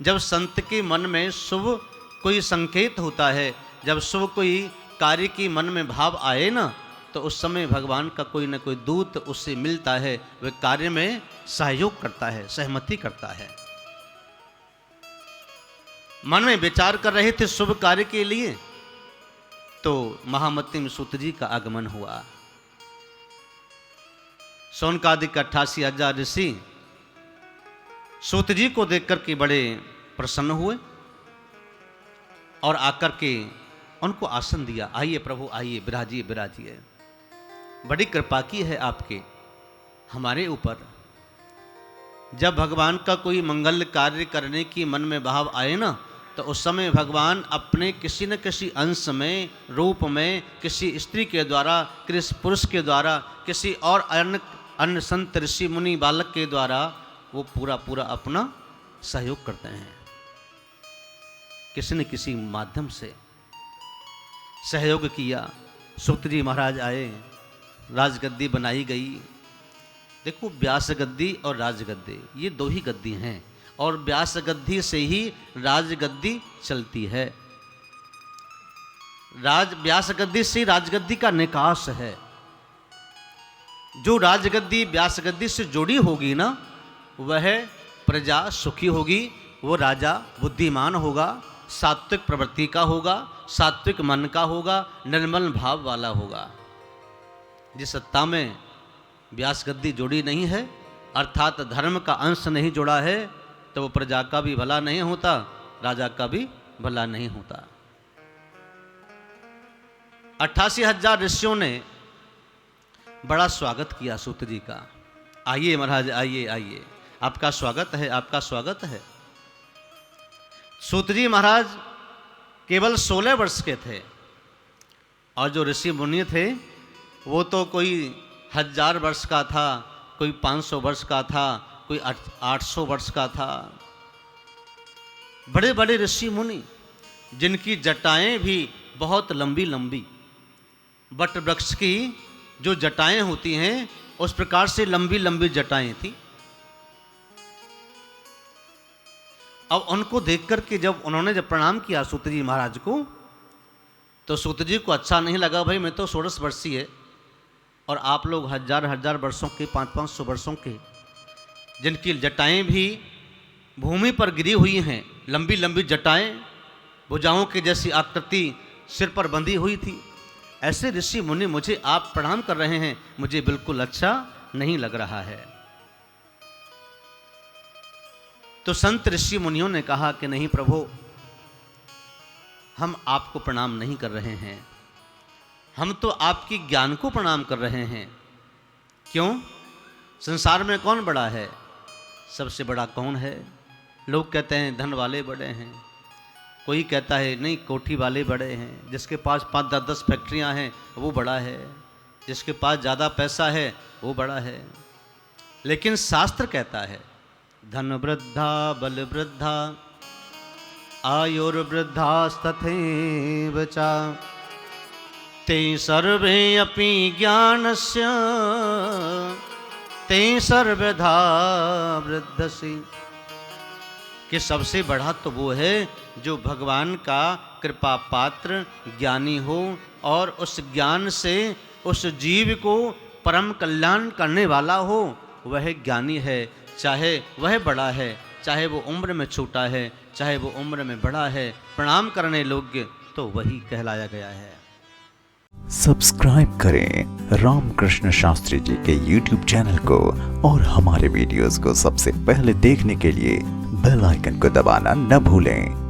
जब संत के मन में शुभ कोई संकेत होता है, जब शुभ कोई कार्य की मन में भाव आए ना, तो उस समय भगवान का कोई न कोई दूत उससे मिलता है, वह कार्य में सहयोग करता है, सहमति करता है। मन में विचार कर रहे थे शुभ कार्य के लिए, तो महामती में सूत जी का आगमन हुआ। शौनकादिक 88,000 ऋषि सूत जी को देखकर के बड़े प्रसन्न हुए और आकर के उनको आसन दिया। आइए प्रभु आइए, विराजिए विराजिए, बड़ी कृपा की है आपके हमारे ऊपर। जब भगवान का कोई मंगल कार्य करने की मन में भाव आए ना, तो उस समय भगवान अपने किसी न किसी अंश में, रूप में, किसी स्त्री के द्वारा, किसी पुरुष के द्वारा, किसी और अन्य संत ऋषि मुनि बालक के द्वारा वो पूरा अपना सहयोग करते हैं। किसी न किसी माध्यम से सहयोग किया। सूत जी महाराज आए, राजगद्दी बनाई गई। देखो, व्यास गद्दी और राजगद्दी ये दो ही गद्दी हैं, और व्यास गद्दी से ही राजगद्दी चलती है। व्यास गद्दी से राजगद्दी का निकास है। जो राजगद्दी व्यास गद्दी से जुड़ी होगी ना, वह प्रजा सुखी होगी, वो राजा बुद्धिमान होगा, सात्विक प्रवृत्ति का होगा, सात्विक मन का होगा, निर्मल भाव वाला होगा। जिस सत्ता में व्यास गद्दी जुड़ी नहीं है, अर्थात धर्म का अंश नहीं जुड़ा है, तो वो प्रजा का भी भला नहीं होता, राजा का भी भला नहीं होता। 88,000 ऋषियों ने बड़ा स्वागत किया सूत जी का। आइए महाराज आइए आइए, आपका स्वागत है, आपका स्वागत है। सूत जी महाराज केवल 16 वर्ष के थे, और जो ऋषि मुनि थे वो तो कोई 1000 वर्ष का था, कोई 500 वर्ष का था, कोई 800 वर्ष का था। बड़े बड़े ऋषि मुनि जिनकी जटाएं भी बहुत लंबी लंबी, वट वृक्ष की जो जटाएं होती हैं उस प्रकार से लंबी लंबी जटाएं थी। अब उनको देख करके जब उन्होंने प्रणाम किया सूत जी महाराज को, तो सूत जी को अच्छा नहीं लगा। भाई मैं तो 16 वर्षीय है, और आप लोग 1000 वर्षों के, 500 वर्षों के, जिनकी जटाएं भी भूमि पर गिरी हुई हैं, लंबी लंबी जटाएं, भुजाओं की जैसी आकृति सिर पर बंधी हुई थी, ऐसे ऋषि मुनि मुझे आप प्रणाम कर रहे हैं, मुझे बिल्कुल अच्छा नहीं लग रहा है। तो संत ऋषि मुनियों ने कहा कि नहीं प्रभु, हम आपको प्रणाम नहीं कर रहे हैं, हम तो आपकी ज्ञान को प्रणाम कर रहे हैं। क्यों? संसार में कौन बड़ा है? सबसे बड़ा कौन है? लोग कहते हैं धन वाले बड़े हैं, कोई कहता है नहीं कोठी वाले बड़े हैं, जिसके पास 5-10 फैक्ट्रियां हैं वो बड़ा है, जिसके पास ज़्यादा पैसा है वो बड़ा है। लेकिन शास्त्र कहता है धन वृद्धा बल वृद्धा आयुर्वृद्धास्तथैव च ते सर्वे अपि ज्ञानस्य ते सर्वधा वृद्धसि। कि सबसे बड़ा तो वो है जो भगवान का कृपा पात्र ज्ञानी हो, और उस ज्ञान से उस जीव को परम कल्याण करने वाला हो, वह ज्ञानी है। चाहे वह बड़ा है, चाहे वो उम्र में छोटा है, चाहे वो उम्र में बड़ा है, प्रणाम करने योग्य तो वही कहलाया गया है। सब्सक्राइब करें रामकृष्ण शास्त्री जी के YouTube चैनल को, और हमारे वीडियोस को सबसे पहले देखने के लिए बेल आइकन को दबाना न भूलें।